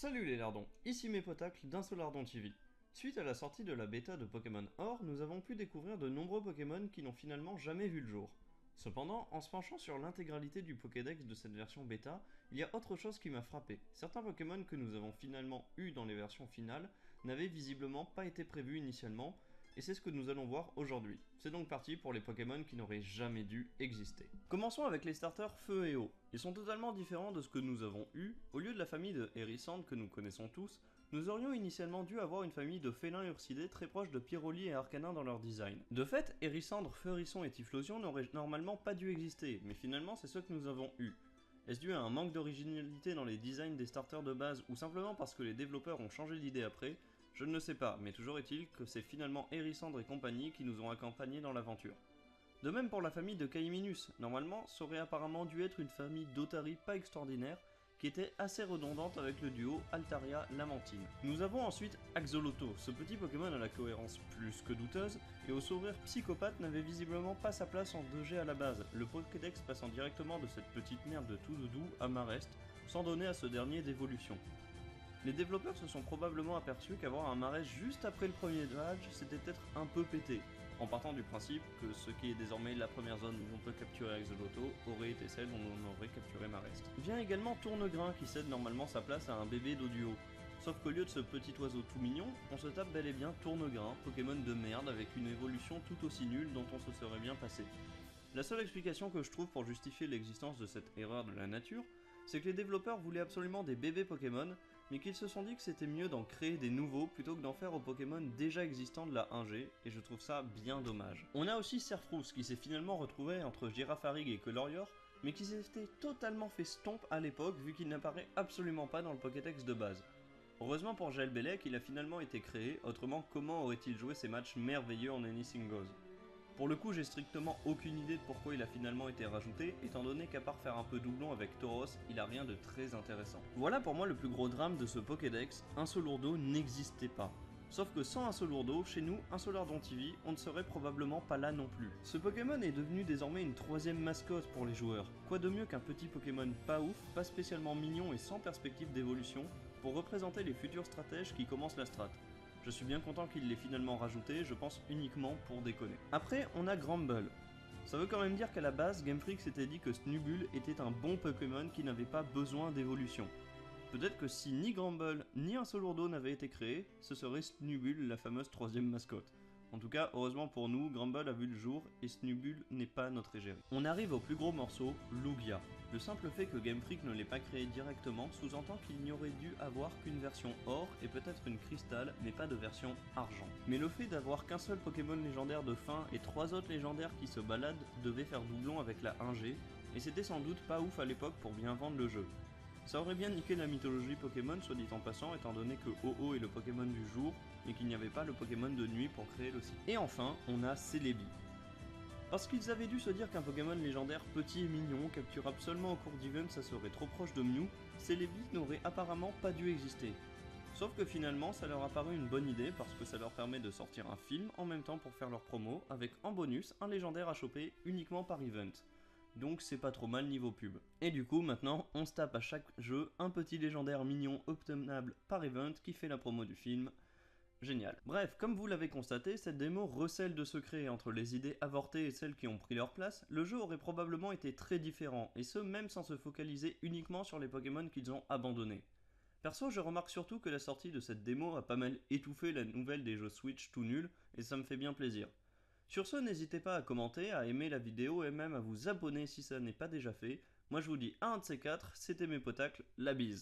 Salut les lardons, ici mes potacles d'Insolardon TV. Suite à la sortie de la bêta de Pokémon Or, nous avons pu découvrir de nombreux Pokémon qui n'ont finalement jamais vu le jour. Cependant, en se penchant sur l'intégralité du Pokédex de cette version bêta, il y a autre chose qui m'a frappé. Certains Pokémon que nous avons finalement eu dans les versions finales n'avaient visiblement pas été prévus initialement, et c'est ce que nous allons voir aujourd'hui. C'est donc parti pour les Pokémon qui n'auraient jamais dû exister. Commençons avec les starters Feu et Eau. Ils sont totalement différents de ce que nous avons eu. Au lieu de la famille de Hérissandre que nous connaissons tous, nous aurions initialement dû avoir une famille de félins ursidés très proche de Pyroli et Arcanin dans leur design. De fait, Hérissandre, Feurisson et Typhlosion n'auraient normalement pas dû exister, mais finalement c'est ce que nous avons eu. Est-ce dû à un manque d'originalité dans les designs des starters de base ou simplement parce que les développeurs ont changé d'idée après? Je ne le sais pas, mais toujours est-il que c'est finalement Hérissandre et compagnie qui nous ont accompagnés dans l'aventure. De même pour la famille de Caeminus, normalement ça aurait apparemment dû être une famille d'Otari pas extraordinaire, qui était assez redondante avec le duo Altaria-Lamantine. Nous avons ensuite Axolotl, ce petit Pokémon à la cohérence plus que douteuse, et au sourire psychopathe n'avait visiblement pas sa place en 2G à la base, le Pokédex passant directement de cette petite merde de tout doudou à Marest, sans donner à ce dernier d'évolution. Les développeurs se sont probablement aperçus qu'avoir un Marest juste après le premier badge, c'était peut-être un peu pété, en partant du principe que ce qui est désormais la première zone où on peut capturer Axolotl aurait été celle où on aurait capturé Marest. Vient également Tournegrain qui cède normalement sa place à un bébé d'Oduo. Sauf qu'au lieu de ce petit oiseau tout mignon, on se tape bel et bien Tournegrain, Pokémon de merde avec une évolution tout aussi nulle dont on se serait bien passé. La seule explication que je trouve pour justifier l'existence de cette erreur de la nature, c'est que les développeurs voulaient absolument des bébés Pokémon, mais qu'ils se sont dit que c'était mieux d'en créer des nouveaux plutôt que d'en faire aux Pokémon déjà existants de la 1G, et je trouve ça bien dommage. On a aussi Serfrousse qui s'est finalement retrouvé entre Girafarig et Colorior, mais qui s'était totalement fait stomp à l'époque vu qu'il n'apparaît absolument pas dans le Pokédex de base. Heureusement pour Gelbelec, il a finalement été créé, autrement comment aurait-il joué ces matchs merveilleux en Anything Goes? Pour le coup, j'ai strictement aucune idée de pourquoi il a finalement été rajouté, étant donné qu'à part faire un peu doublon avec Tauros, il a rien de très intéressant. Voilà pour moi le plus gros drame de ce Pokédex, Insolurdo n'existait pas. Sauf que sans Insolurdo, chez nous, Insolardon TV, on ne serait probablement pas là non plus. Ce Pokémon est devenu désormais une troisième mascotte pour les joueurs. Quoi de mieux qu'un petit Pokémon pas ouf, pas spécialement mignon et sans perspective d'évolution, pour représenter les futurs stratèges qui commencent la strat. Je suis bien content qu'il l'ait finalement rajouté, je pense uniquement pour déconner. Après, on a Gramble. Ça veut quand même dire qu'à la base, Game Freak s'était dit que Snubbull était un bon Pokémon qui n'avait pas besoin d'évolution. Peut-être que si ni Gramble ni Insolurdo n'avaient été créés, ce serait Snubbull la fameuse troisième mascotte. En tout cas, heureusement pour nous, Gramble a vu le jour et Snubbull n'est pas notre égérie. On arrive au plus gros morceau, Lugia. Le simple fait que Game Freak ne l'ait pas créé directement sous-entend qu'il n'y aurait dû avoir qu'une version or et peut-être une cristal, mais pas de version argent. Mais le fait d'avoir qu'un seul Pokémon légendaire de fin et 3 autres légendaires qui se baladent devait faire doublon avec la 1G, et c'était sans doute pas ouf à l'époque pour bien vendre le jeu. Ça aurait bien niqué la mythologie Pokémon, soit dit en passant, étant donné que Ho-Oh est le Pokémon du jour, mais qu'il n'y avait pas le Pokémon de nuit pour créer le site. Et enfin, on a Celebi. Parce qu'ils avaient dû se dire qu'un Pokémon légendaire petit et mignon, capturable seulement au cours d'event, ça serait trop proche de Mew, Celebi n'aurait apparemment pas dû exister. Sauf que finalement, ça leur a paru une bonne idée parce que ça leur permet de sortir un film en même temps pour faire leur promo, avec en bonus un légendaire à choper uniquement par event. Donc c'est pas trop mal niveau pub. Et du coup maintenant on se tape à chaque jeu un petit légendaire mignon obtenable par event qui fait la promo du film. Génial. Bref, comme vous l'avez constaté, cette démo recèle de secrets entre les idées avortées et celles qui ont pris leur place, le jeu aurait probablement été très différent, et ce même sans se focaliser uniquement sur les Pokémon qu'ils ont abandonnés. Perso, je remarque surtout que la sortie de cette démo a pas mal étouffé la nouvelle des jeux Switch tout nuls, et ça me fait bien plaisir. Sur ce, n'hésitez pas à commenter, à aimer la vidéo et même à vous abonner si ça n'est pas déjà fait. Moi je vous dis à un de ces quatre, c'était mes potacles, la bise.